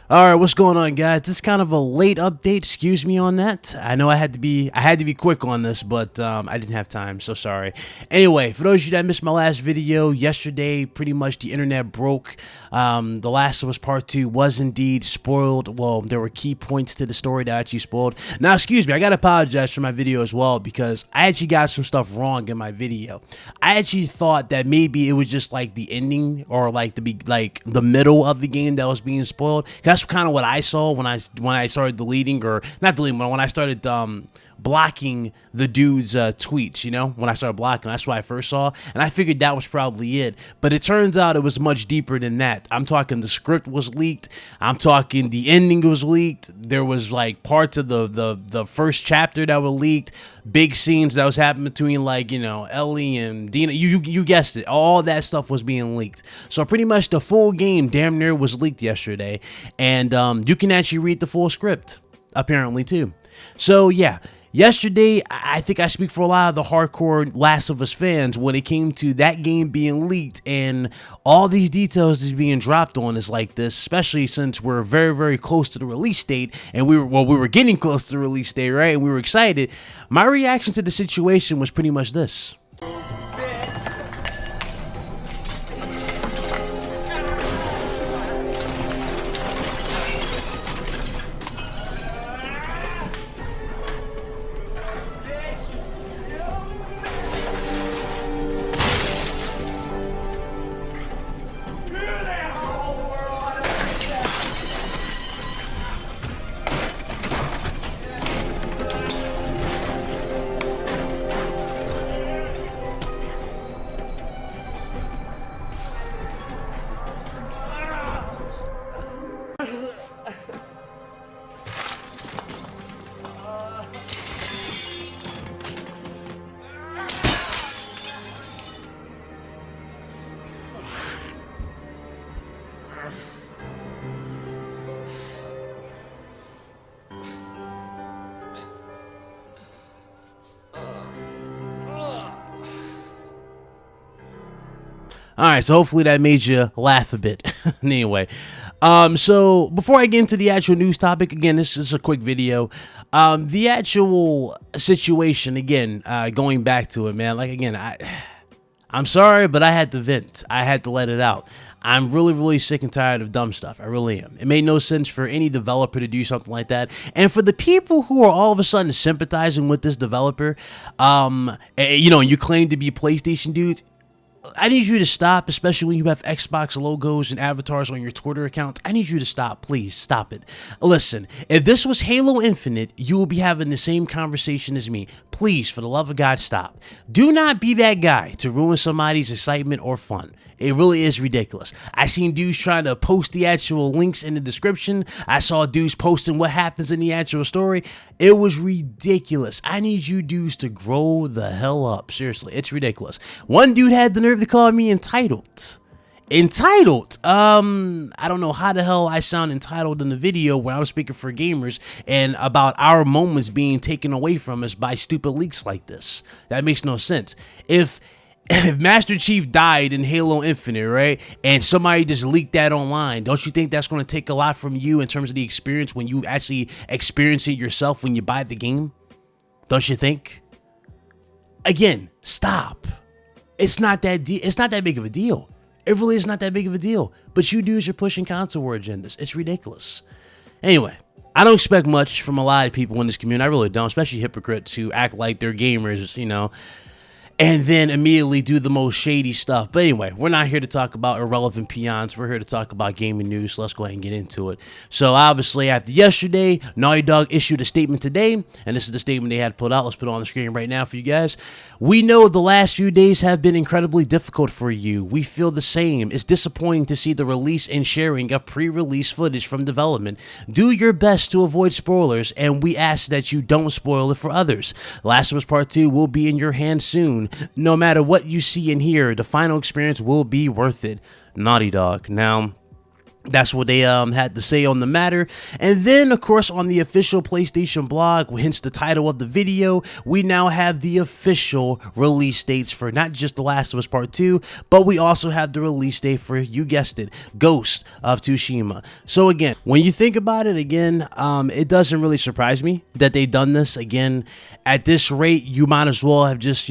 All right, what's going on, guys? This is kind of a late update. Excuse me on that. I know I had to be quick on this, but I didn't have time, so sorry. Anyway, for those of you that missed my last video yesterday, pretty much the internet broke. The Last of Us Part 2 was indeed spoiled. Well, there were key points to the story that I actually spoiled. Now, excuse me, I gotta apologize for my video as well because I actually got some stuff wrong in my video. I actually thought that maybe it was just like the ending or like the middle of the game that was being spoiled. That's kind of what I saw when I started deleting, or not deleting, but when I started blocking the dude's tweets. You know, when I started blocking, that's what I first saw, and I figured that was probably it. But it turns out it was much deeper than that. I'm talking the script was leaked. I'm talking the ending was leaked. There was like parts of the first chapter that were leaked. Big scenes that was happening between, like, you know, Ellie and Dina. You guessed it. All that stuff was being leaked. So pretty much the full game damn near was leaked yesterday, and you can actually read the full script apparently too. So yeah. Yesterday, I think I speak for a lot of the hardcore Last of Us fans when it came to that game being leaked and all these details is being dropped on us like this, especially since we're very, very close to the release date, and we were getting close to the release date, right? And we were excited. My reaction to the situation was pretty much this. All right, so hopefully that made you laugh a bit. Anyway, so before I get into the actual news topic, again, this is a quick video. The actual situation, again, going back to it, man, like, again, I'm sorry, but I had to vent. I had to let it out. I'm really, really sick and tired of dumb stuff. I really am. It made no sense for any developer to do something like that. And for the people who are all of a sudden sympathizing with this developer, you know, you claim to be PlayStation dudes, I need you to stop, especially when you have Xbox logos and avatars on your Twitter accounts. I need you to stop. Please stop it. Listen, if this was Halo Infinite, you will be having the same conversation as me. Please, for the love of God, stop. Do not be that guy to ruin somebody's excitement or fun. It really is ridiculous. I seen dudes trying to post the actual links in the description. I saw dudes posting what happens in the actual story. It was ridiculous. I need you dudes to grow the hell up. Seriously, it's ridiculous. One dude had the nerve to call me entitled. Entitled. I don't know how the hell I sound entitled in the video where I was speaking for gamers and about our moments being taken away from us by stupid leaks like this. That makes no sense. If Master Chief died in Halo Infinite, right, and somebody just leaked that online, don't you think that's going to take a lot from you in terms of the experience when you actually experience it yourself when you buy the game? Don't you think? Again, stop. It's not that big of a deal. It really is not that big of a deal. But you dudes are pushing console war agendas. It's ridiculous. Anyway, I don't expect much from a lot of people in this community. I really don't, especially hypocrites who act like they're gamers, you know, and then immediately do the most shady stuff. But anyway, we're not here to talk about irrelevant peons. We're here to talk about gaming news. So let's go ahead and get into it. So obviously, after yesterday, Naughty Dog issued a statement today, and this is the statement they had put out. Let's put it on the screen right now for you guys. We know the last few days have been incredibly difficult for you. We feel the same. It's disappointing to see the release and sharing of pre-release footage from development. Do your best to avoid spoilers, and we ask that you don't spoil it for others. Last of Us Part 2 will be in your hands soon. No matter what you see and hear, the final experience will be worth it. Naughty Dog. Now, That's what they had to say on the matter. And then, of course, on the official PlayStation blog, hence the title of the video, we now have the official release dates for not just The Last of Us Part 2, but we also have the release date for, you guessed it, Ghost of Tsushima. So again, when you think about it again, it doesn't really surprise me that they've done this. Again, at this rate, you might as well have just,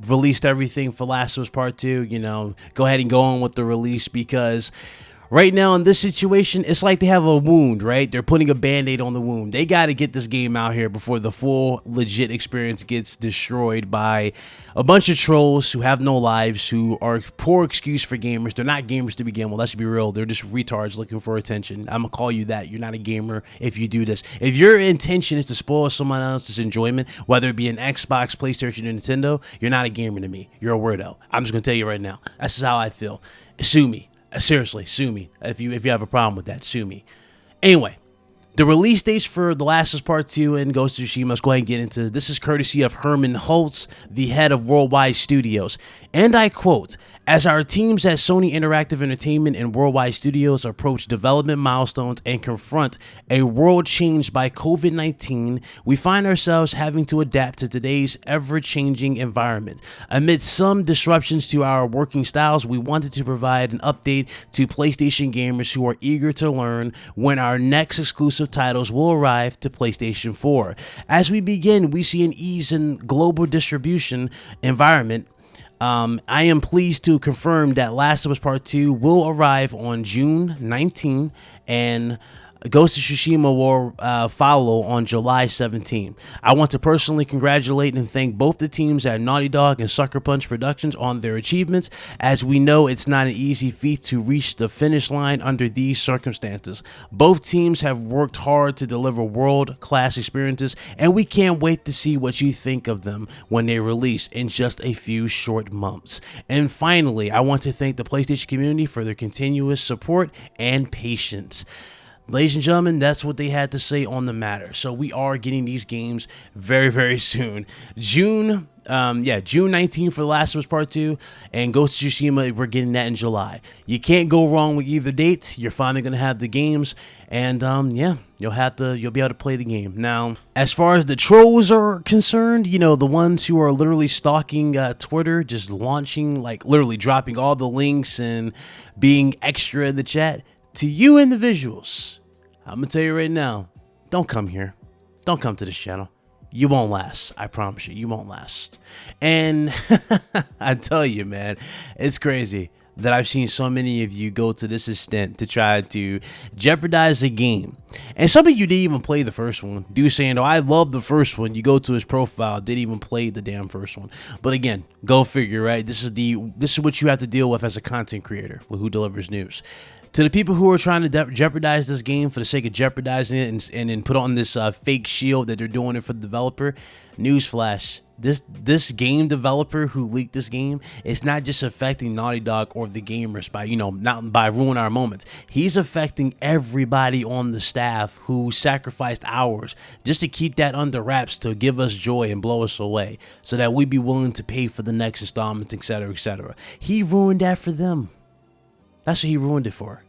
released everything for Last of Us Part 2, go ahead and go on with the release, because right now in this situation, it's like they have a wound, right? They're putting a band-aid on the wound. They got to get this game out here before the full legit experience gets destroyed by a bunch of trolls who have no lives, who are a poor excuse for gamers. They're not gamers to begin with. Let's be real. They're just retards looking for attention. I'm going to call you that. You're not a gamer if you do this. If your intention is to spoil someone else's enjoyment, whether it be an Xbox, PlayStation, or Nintendo, you're not a gamer to me. You're a weirdo. I'm just going to tell you right now. That's just how I feel. Sue me. Seriously, sue me. If you have a problem with that, sue me. Anyway, the release dates for The Last of Us Part 2 and Ghost of Tsushima, let's go ahead and get into this. Is courtesy of Herman Holtz, the head of Worldwide Studios. And I quote, "As our teams at Sony Interactive Entertainment and Worldwide Studios approach development milestones and confront a world changed by COVID-19, we find ourselves having to adapt to today's ever-changing environment. Amid some disruptions to our working styles, we wanted to provide an update to PlayStation gamers who are eager to learn when our next exclusive titles will arrive to PlayStation 4. As we begin, we see an ease in global distribution environment. I am pleased to confirm that Last of Us Part 2 will arrive on June 19, and Ghost of Tsushima will follow on July 17. I want to personally congratulate and thank both the teams at Naughty Dog and Sucker Punch Productions on their achievements. As we know, it's not an easy feat to reach the finish line under these circumstances. Both teams have worked hard to deliver world-class experiences, and we can't wait to see what you think of them when they release in just a few short months. And finally, I want to thank the PlayStation community for their continuous support and patience." Ladies and gentlemen, that's what they had to say on the matter. So we are getting these games very, very soon. June 19th for The Last of Us Part 2, and Ghost of Tsushima, we're getting that in July. You can't go wrong with either date. You're finally going to have the games, and you'll be able to play the game. Now, as far as the trolls are concerned, the ones who are literally stalking Twitter, just launching, like literally dropping all the links and being extra in the chat, to you individuals, I'm going to tell you right now, don't come here. Don't come to this channel. You won't last. I promise you, you won't last. And I tell you, man, it's crazy that I've seen so many of you go to this extent to try to jeopardize the game. And some of you didn't even play the first one. Dude saying, "Oh, I love the first one." You go to his profile, didn't even play the damn first one. But again, go figure, right? This is what you have to deal with as a content creator who delivers news. To the people who are trying to jeopardize this game for the sake of jeopardizing it and then put on this fake shield that they're doing it for the developer, newsflash, this game developer who leaked this game is not just affecting Naughty Dog or the gamers by, not by ruining our moments. He's affecting everybody on the staff who sacrificed hours just to keep that under wraps, to give us joy and blow us away so that we'd be willing to pay for the next installments, etc., etc. He ruined that for them. That's what he ruined it for.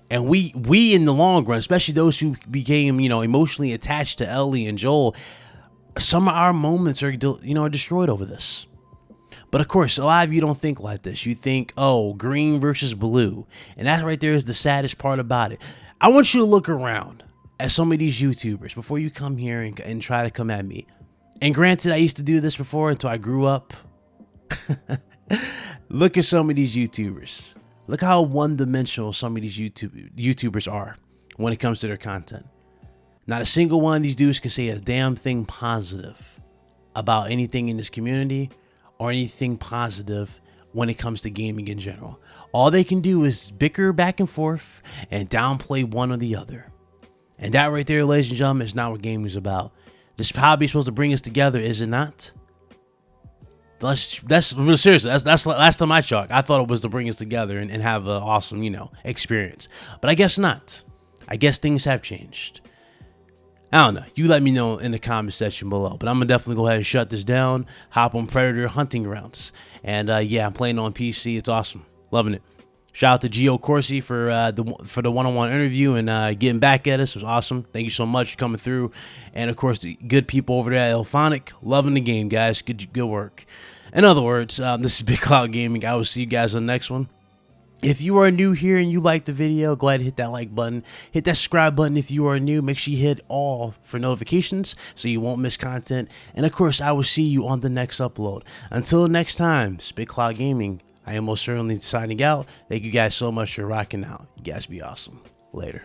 And we in the long run, especially those who became, emotionally attached to Ellie and Joel, some of our moments are, destroyed over this. But of course, a lot of you don't think like this. You think, oh, green versus blue. And that right there is the saddest part about it. I want you to look around at some of these YouTubers before you come here and try to come at me. And granted, I used to do this before until I grew up. Look at some of these YouTubers. Look how one-dimensional some of these YouTubers are when it comes to their content. Not a single one of these dudes can say a damn thing positive about anything in this community or anything positive when it comes to gaming in general. All they can do is bicker back and forth and downplay one or the other. And that right there, ladies and gentlemen, is not what gaming is about. This hobby is supposed to bring us together, is it not? That's real seriously. That's last time I checked. I thought it was to bring us together and have an awesome, experience. But I guess not. I guess things have changed. I don't know. You let me know in the comment section below. But I'm going to definitely go ahead and shut this down. Hop on Predator Hunting Grounds. And yeah, I'm playing on PC. It's awesome. Loving it. Shout out to Gio Corsi for the one-on-one interview and getting back at us. It was awesome. Thank you so much for coming through. And of course, the good people over there at Elphonic, loving the game, guys. Good work. In other words, this is Big Cloud Gaming. I will see you guys on the next one. If you are new here and you like the video, go ahead and hit that like button. Hit that subscribe button if you are new. Make sure you hit all for notifications so you won't miss content. And of course, I will see you on the next upload. Until next time, it's Big Cloud Gaming. I am most certainly signing out. Thank you guys so much for rocking out. You guys be awesome. Later.